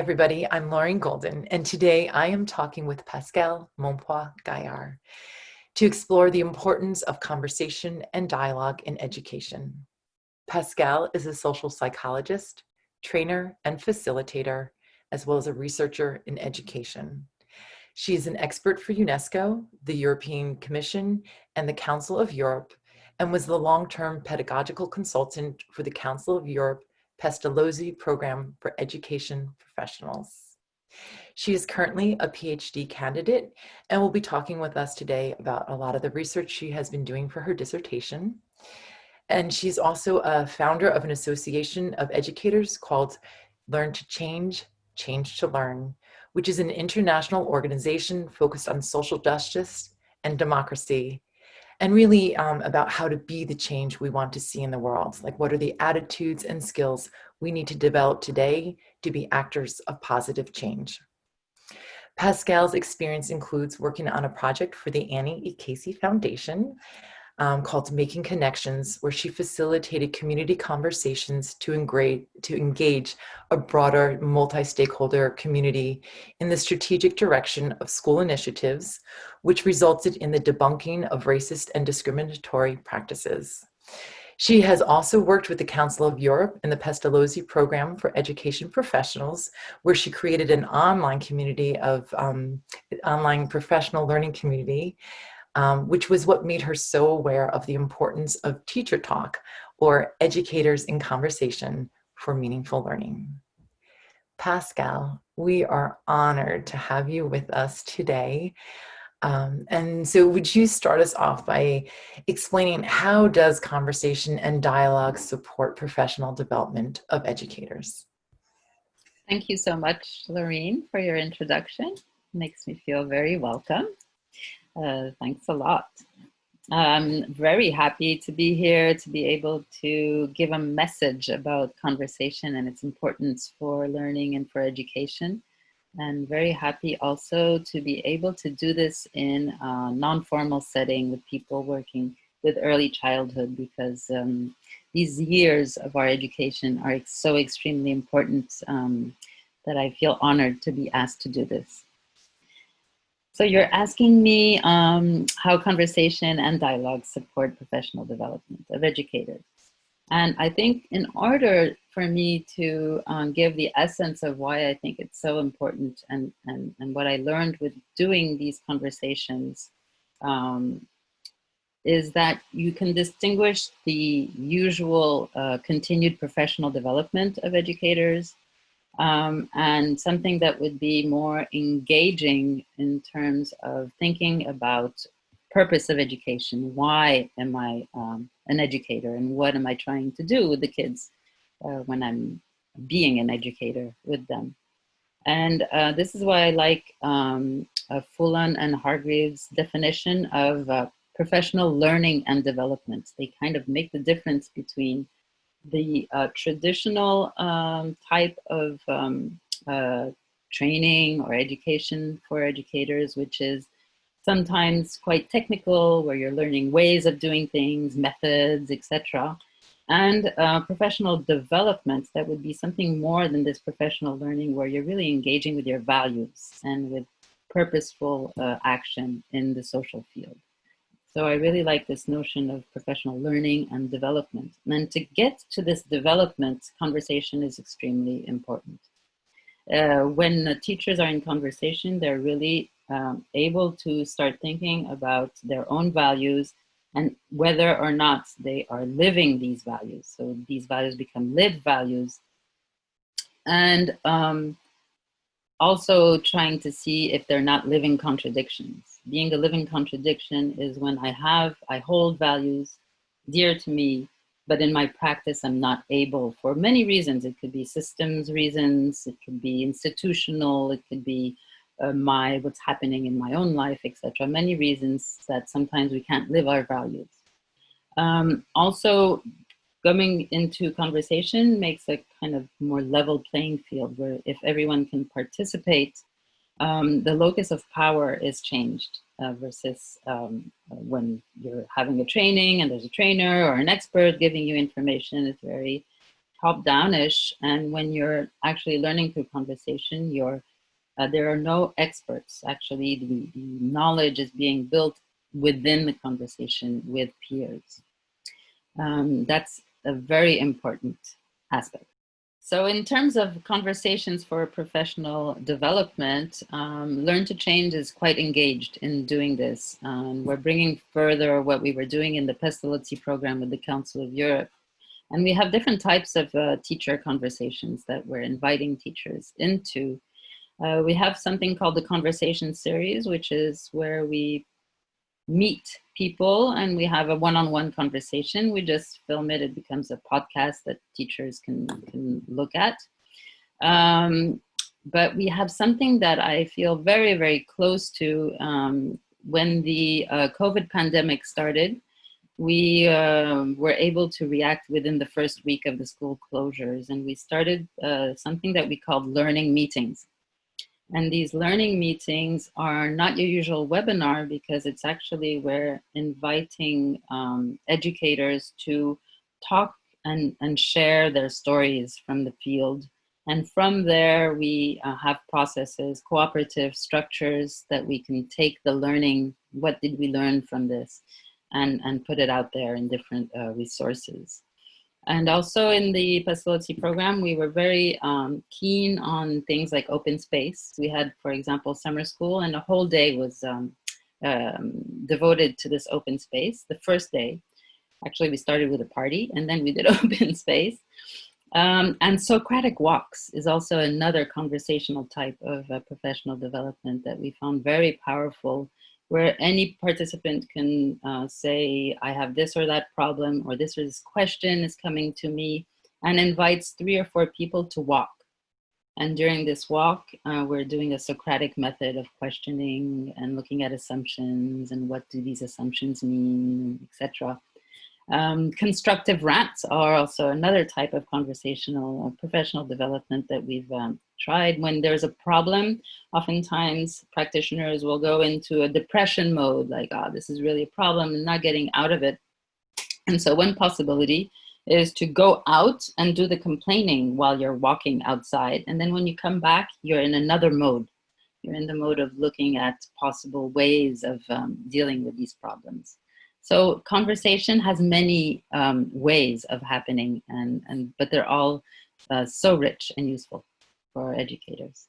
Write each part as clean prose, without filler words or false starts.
everybody. I'm Lauren Golden, and today I am talking with Pascale Mompoint-Gaillard to explore the importance of conversation and dialogue in education. Pascale is a social psychologist, trainer, and facilitator, as well as a researcher in education. She is an expert for UNESCO, the European Commission, and the Council of Europe, and was the long-term pedagogical consultant for the Council of Europe Pestalozzi Program for Education Professionals. She is currently a PhD candidate and will be talking with us today about a lot of the research she has been doing for her dissertation. And she's also a founder of an association of educators called Learn to Change, Change to Learn, which is an international organization focused on social justice and democracy, and really about how to be the change we want to see in the world. Like, what are the attitudes and skills we need to develop today to be actors of positive change? Pascale's experience includes working on a project for the Annie E. Casey Foundation called Making Connections, where she facilitated community conversations to engage a broader multi-stakeholder community in the strategic direction of school initiatives, which resulted in the debunking of racist and discriminatory practices. She has also worked with the Council of Europe in the Pestalozzi Program for Education Professionals, where she created an online community of online professional learning community, which was what made her so aware of the importance of teacher talk, or educators in conversation, for meaningful learning. Pascale, we are honored to have you with us today. And so would you start us off by explaining how does conversation and dialogue support professional development of educators? Thank you so much, Lorene, for your introduction. Makes me feel very welcome. Thanks a lot. I'm very happy to be here, to be able to give a message about conversation and its importance for learning and for education. And very happy also to be able to do this in a non-formal setting with people working with early childhood, because these years of our education are so extremely important that I feel honored to be asked to do this. So you're asking me how conversation and dialogue support professional development of educators. And I think in order for me to give the essence of why I think it's so important and what I learned with doing these conversations is that you can distinguish the usual continued professional development of educators and something that would be more engaging in terms of thinking about purpose of education. Why am I an educator, and what am I trying to do with the kids when I'm being an educator with them? And this is why I like Fullan and Hargreaves' definition of professional learning and development. They kind of make the difference between the traditional type of training or education for educators, which is sometimes quite technical, where you're learning ways of doing things, methods, etc. And professional development, that would be something more than this professional learning, where you're really engaging with your values and with purposeful action in the social field. So I really like this notion of professional learning and development. And to get to this development, conversation is extremely important. When the teachers are in conversation, they're really able to start thinking about their own values and whether or not they are living these values. So these values become lived values. And also trying to see if they're not living contradictions. Being a living contradiction is when I hold values dear to me, but in my practice, I'm not able, for many reasons. It could be systems reasons, it could be institutional, it could be what's happening in my own life, etc. Many reasons that sometimes we can't live our values. Also, coming into conversation makes a kind of more level playing field, where if everyone can participate, the locus of power is changed versus when you're having a training and there's a trainer or an expert giving you information. It's very top-downish, and when you're actually learning through conversation, there are no experts. Actually, the knowledge is being built within the conversation with peers. That's a very important aspect. So in terms of conversations for professional development, Learn to Change is quite engaged in doing this. We're bringing further what we were doing in the Pestalozzi program with the Council of Europe. And we have different types of teacher conversations that we're inviting teachers into. We have something called the Conversation Series, which is where we meet people and we have a one-on-one conversation. We just film it. It becomes a podcast that teachers can look at. But we have something that I feel very, very close to. When the COVID pandemic started, we were able to react within the first week of the school closures, and we started something that we called learning meetings. And these learning meetings are not your usual webinar, because it's actually we're inviting educators to talk and share their stories from the field. And from there, we have processes, cooperative structures that we can take the learning, what did we learn from this, and put it out there in different resources. And also in the Pestalozzi program, we were very keen on things like open space. We had, for example, summer school, and a whole day was devoted to this open space. The first day, actually, we started with a party, and then we did open space. And Socratic walks is also another conversational type of professional development that we found very powerful, where any participant can say, I have this or that problem, or this or this question is coming to me, and invites 3 or 4 people to walk. And during this walk, we're doing a Socratic method of questioning and looking at assumptions and what do these assumptions mean, etc. Constructive rants are also another type of conversational professional development that we've tried. When there's a problem, oftentimes practitioners will go into a depression mode, like, this is really a problem, and not getting out of it. And so one possibility is to go out and do the complaining while you're walking outside. And then when you come back, you're in another mode. You're in the mode of looking at possible ways of dealing with these problems. So conversation has many ways of happening, but they're all so rich and useful for educators.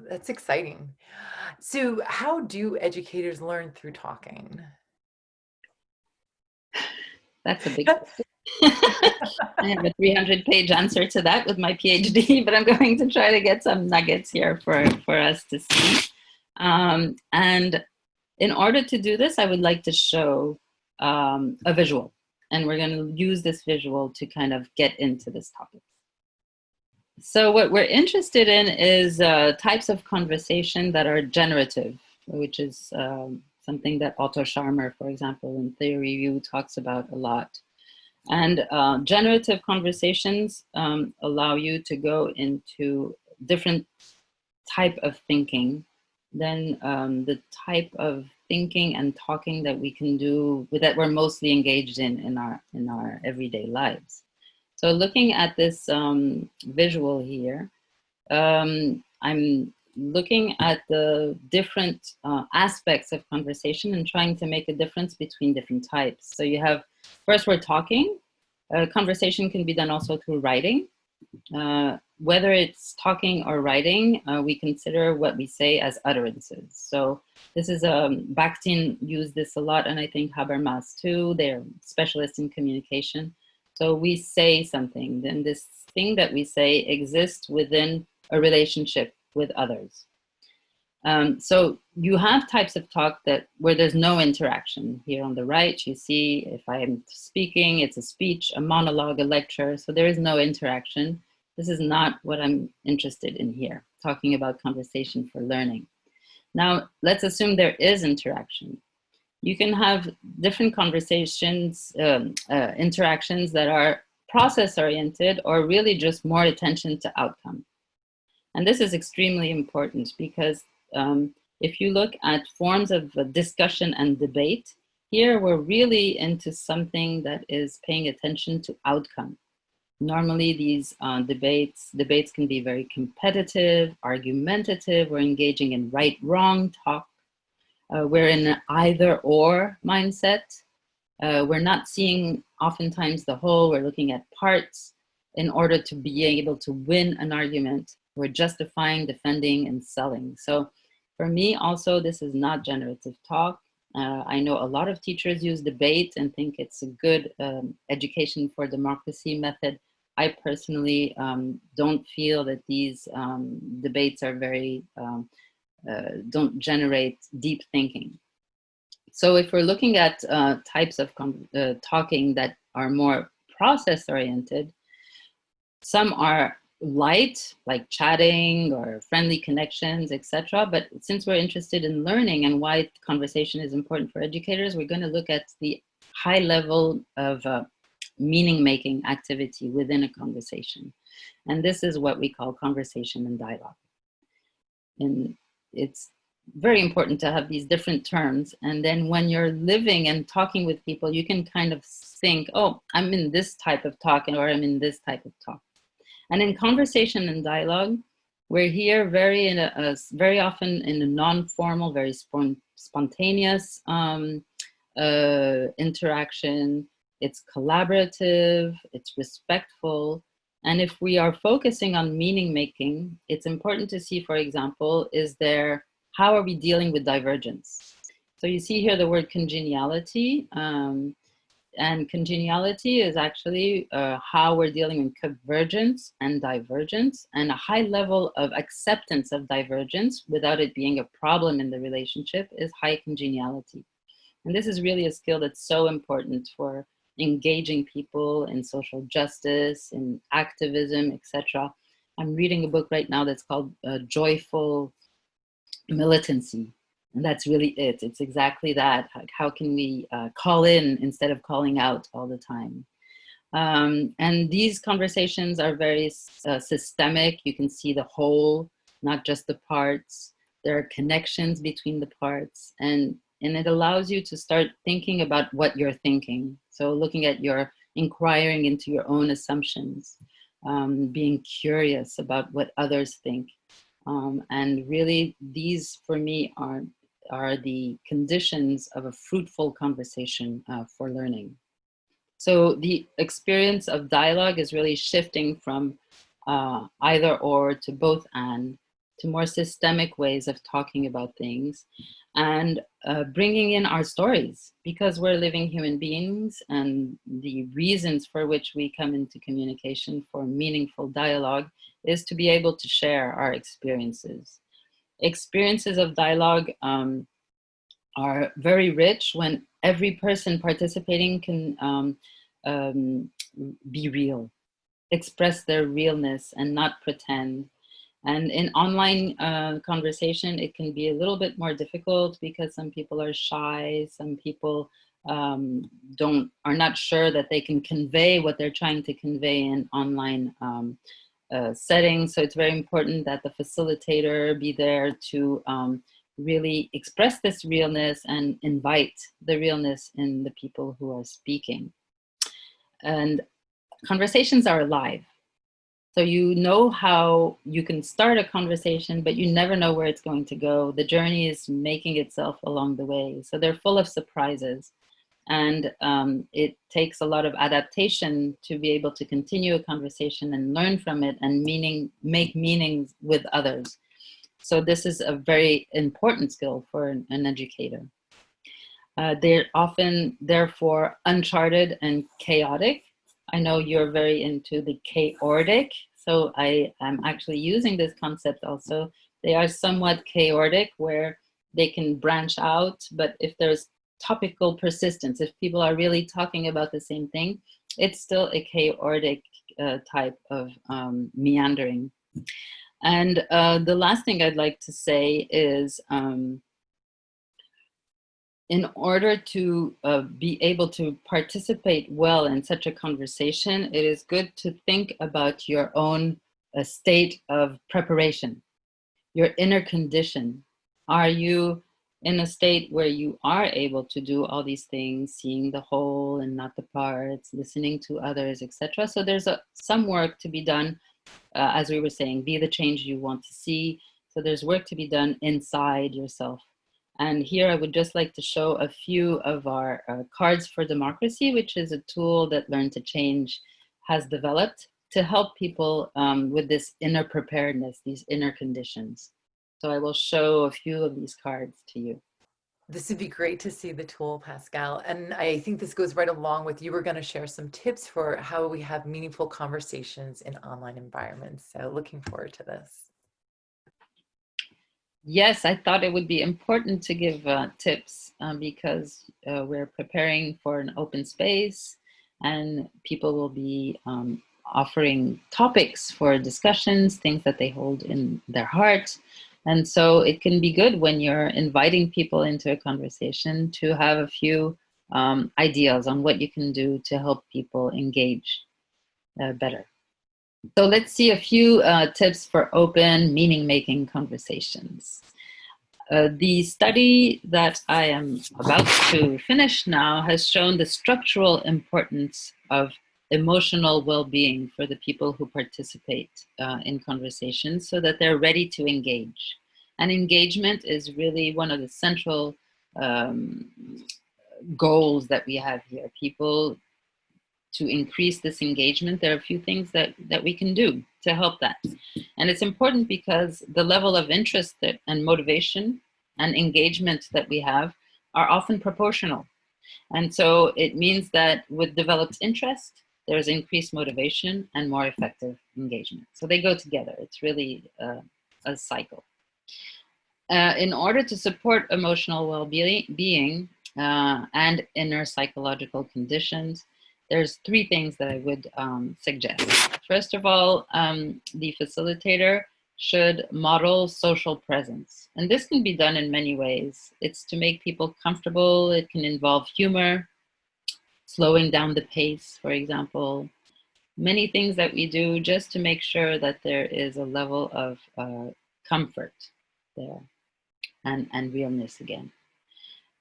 That's exciting. So how do educators learn through talking? That's a big question. I have a 300-page answer to that with my PhD, but I'm going to try to get some nuggets here for us to see. And in order to do this, I would like to show a visual, and we're going to use this visual to kind of get into this topic. So what we're interested in is types of conversation that are generative, which is something that Otto Scharmer, for example, in Theory Review talks about a lot. And generative conversations allow you to go into different type of thinking than the type of thinking and talking that we can do, that we're mostly engaged in our everyday lives. So looking at this visual here, I'm looking at the different aspects of conversation and trying to make a difference between different types. So you have, first we're talking. Conversation can be done also through writing. Whether it's talking or writing, we consider what we say as utterances. So this is, Bakhtin used this a lot, and I think Habermas too. They're specialists in communication. So we say something, then this thing that we say exists within a relationship with others. So you have types of talk where there's no interaction. Here on the right, you see if I'm speaking, it's a speech, a monologue, a lecture. So there is no interaction. This is not what I'm interested in here, talking about conversation for learning. Now, let's assume there is interaction. You can have different conversations, interactions that are process-oriented or really just more attention to outcome. And this is extremely important because if you look at forms of discussion and debate, here we're really into something that is paying attention to outcome. Normally these debates can be very competitive, argumentative. We're engaging in right-wrong talk. We're in an either-or mindset. We're not seeing oftentimes the whole, we're looking at parts in order to be able to win an argument. We're justifying, defending, and selling. So for me also, this is not generative talk. I know a lot of teachers use debate and think it's a good education for democracy method. I personally don't feel that these debates are very, don't generate deep thinking. So if we're looking at types of talking that are more process-oriented, some are light, like chatting or friendly connections, etc. But since we're interested in learning and why conversation is important for educators, we're going to look at the high level of meaning-making activity within a conversation. And this is what we call conversation and dialogue. And it's very important to have these different terms. And then when you're living and talking with people, you can kind of think, oh, I'm in this type of talk or I'm in this type of talk. And in conversation and dialogue, we're here very often in a non-formal, very spontaneous interaction. It's collaborative, it's respectful. And if we are focusing on meaning making, it's important to see, for example, how are we dealing with divergence? So you see here the word congeniality. And congeniality is actually how we're dealing with convergence and divergence, and a high level of acceptance of divergence without it being a problem in the relationship is high congeniality. And this is really a skill that's so important for engaging people in social justice, in activism, etc. I'm reading a book right now that's called Joyful Militancy. And that's really it. It's exactly that. How can we call in instead of calling out all the time? And these conversations are very systemic. You can see the whole, not just the parts. There are connections between the parts. And it allows you to start thinking about what you're thinking. So looking at inquiring into your own assumptions, being curious about what others think. And really, these for me are the conditions of a fruitful conversation for learning. So the experience of dialogue is really shifting from either or to both and, to more systemic ways of talking about things, and bringing in our stories, because we're living human beings, and the reasons for which we come into communication for meaningful dialogue is to be able to share our experiences. Experiences of dialogue are very rich when every person participating can be real, express their realness and not pretend. And in online conversation, it can be a little bit more difficult because some people are shy, some people are not sure that they can convey what they're trying to convey in online settings. So it's very important that the facilitator be there to really express this realness and invite the realness in the people who are speaking. And conversations are alive. So you know how you can start a conversation, but you never know where it's going to go. The journey is making itself along the way. So they're full of surprises. And it takes a lot of adaptation to be able to continue a conversation and learn from it and make meanings with others. So this is a very important skill for an educator. They're often, therefore, uncharted and chaotic. I know you're very into the chaotic, so I am actually using this concept also. They are somewhat chaotic, where they can branch out, but if there's topical persistence, if people are really talking about the same thing, it's still a chaotic type of meandering. And the last thing I'd like to say is, in order to be able to participate well in such a conversation, it is good to think about your own state of preparation, your inner condition. Are you in a state where you are able to do all these things, seeing the whole and not the parts, listening to others, etc. So there's some work to be done, as we were saying, be the change you want to see. So there's work to be done inside yourself. And here I would just like to show a few of our cards for democracy, which is a tool that Learn to Change has developed to help people with this inner preparedness, these inner conditions. So I will show a few of these cards to you. This would be great to see the tool, Pascale. And I think this goes right along with, you were going to share some tips for how we have meaningful conversations in online environments. So looking forward to this. Yes, I thought it would be important to give tips because we're preparing for an open space and people will be offering topics for discussions, things that they hold in their heart. And so it can be good when you're inviting people into a conversation to have a few ideas on what you can do to help people engage better. So let's see a few tips for open, meaning-making conversations. The study that I am about to finish now has shown the structural importance of emotional well-being for the people who participate in conversations so that they're ready to engage. And engagement is really one of the central goals that we have here. People, to increase this engagement, there are a few things that we can do to help that. And it's important because the level of interest and motivation and engagement that we have are often proportional. And so it means that with developed interest, there's increased motivation and more effective engagement. So they go together. It's really a cycle. In order to support emotional well-being and inner psychological conditions, there's three things that I would suggest. First of all, the facilitator should model social presence. And this can be done in many ways. It's to make people comfortable. It can involve humor, slowing down the pace, for example. Many things that we do just to make sure that there is a level of comfort there and realness again.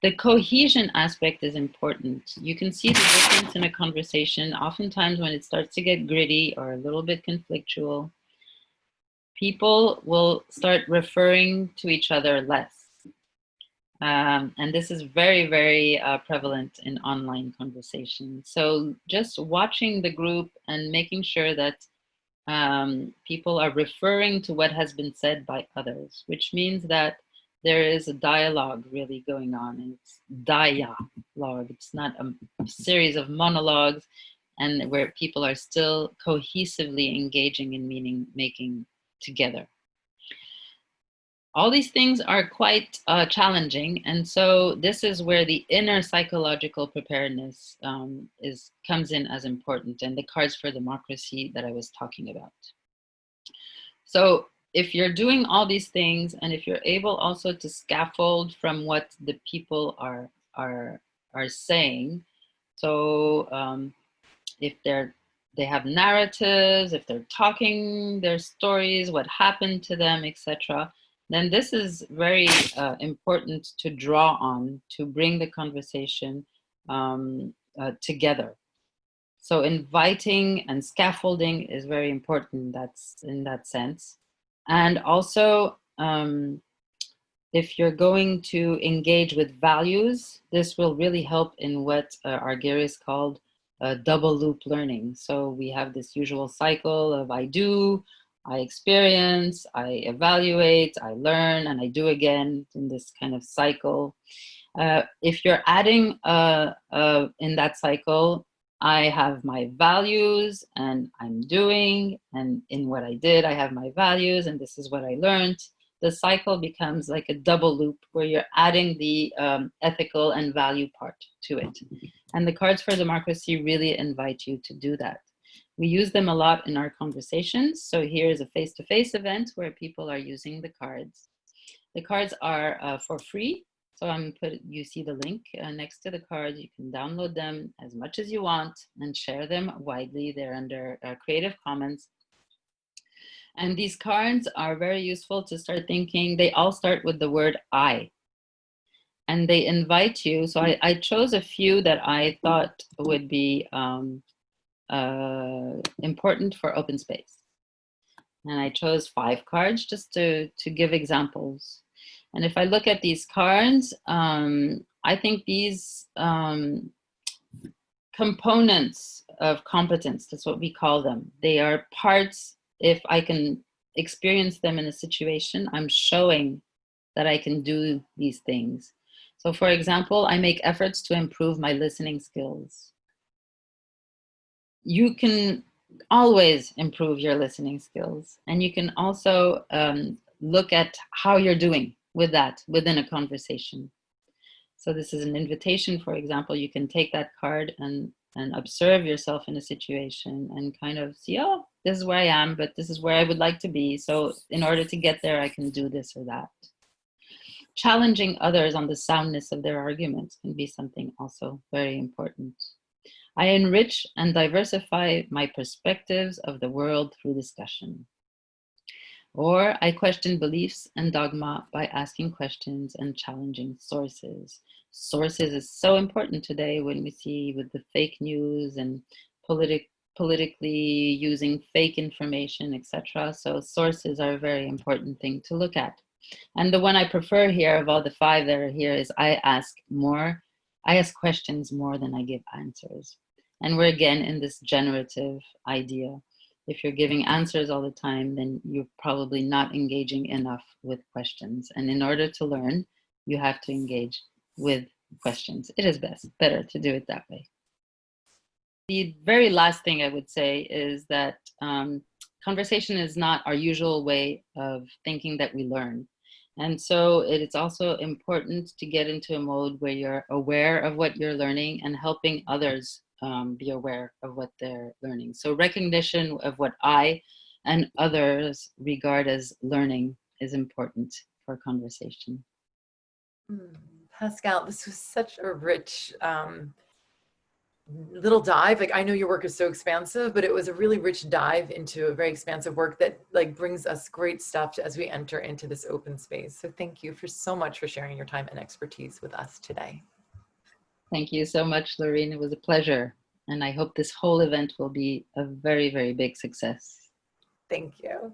The cohesion aspect is important. You can see the difference in a conversation. Oftentimes when it starts to get gritty or a little bit conflictual, people will start referring to each other less. And this is very, very prevalent in online conversations. So just watching the group and making sure that people are referring to what has been said by others, which means that there is a dialogue really going on, and it's dialogue. It's not a series of monologues, and where people are still cohesively engaging in meaning making together. All these things are quite challenging, and so this is where the inner psychological preparedness comes in as important, and the cards for democracy that I was talking about. So if you're doing all these things, and if you're able also to scaffold from what the people are saying, so if they have narratives, if they're talking their stories, what happened to them, etc., then this is very important to draw on to bring the conversation together. So inviting and scaffolding is very important. That's in that sense. And also, if you're going to engage with values, this will really help in what Argyris called double loop learning. So we have this usual cycle of I do, I experience, I evaluate, I learn, and I do again in this kind of cycle. If you're adding in that cycle, I have my values and I'm doing, and in what I did, I have my values and this is what I learned. The cycle becomes like a double loop where you're adding the ethical and value part to it. And the cards for democracy really invite you to do that. We use them a lot in our conversations. So here is a face-to-face event where people are using the cards. The cards are for free. So you see the link next to the cards. You can download them as much as you want and share them widely. They're under Creative Commons. And these cards are very useful to start thinking. They all start with the word I. and they invite you. So I chose a few that I thought would be important for open space. And I chose 5 cards just to give examples. And if I look at these cards, I think these components of competence, that's what we call them. They are parts, if I can experience them in a situation, I'm showing that I can do these things. So for example, I make efforts to improve my listening skills. You can always improve your listening skills. And you can also look at how you're doing with that within a conversation. So this is an invitation, for example. You can take that card and observe yourself in a situation and kind of see, oh, this is where I am, but this is where I would like to be. So in order to get there, I can do this or that. Challenging others on the soundness of their arguments can be something also very important. I enrich and diversify my perspectives of the world through discussion. Or I question beliefs and dogma by asking questions and challenging sources. Sources is so important today when we see with the fake news and politically using fake information, etc. So sources are a very important thing to look at. And the one I prefer here of all the 5 that are here is I ask questions more than I give answers. And we're again in this generative idea. If you're giving answers all the time, then you're probably not engaging enough with questions. And in order to learn, you have to engage with questions. It is better to do it that way. The very last thing I would say is that conversation is not our usual way of thinking that we learn. And so it's also important to get into a mode where you're aware of what you're learning and helping others be aware of what they're learning. So recognition of what I and others regard as learning is important for conversation. Pascale, this was such a rich little dive. Like, I know your work is so expansive, but it was a really rich dive into a very expansive work that like brings us great stuff as we enter into this open space. So thank you so much for sharing your time and expertise with us today. Thank you so much, Lorraine. It was a pleasure. And I hope this whole event will be a very, very big success. Thank you.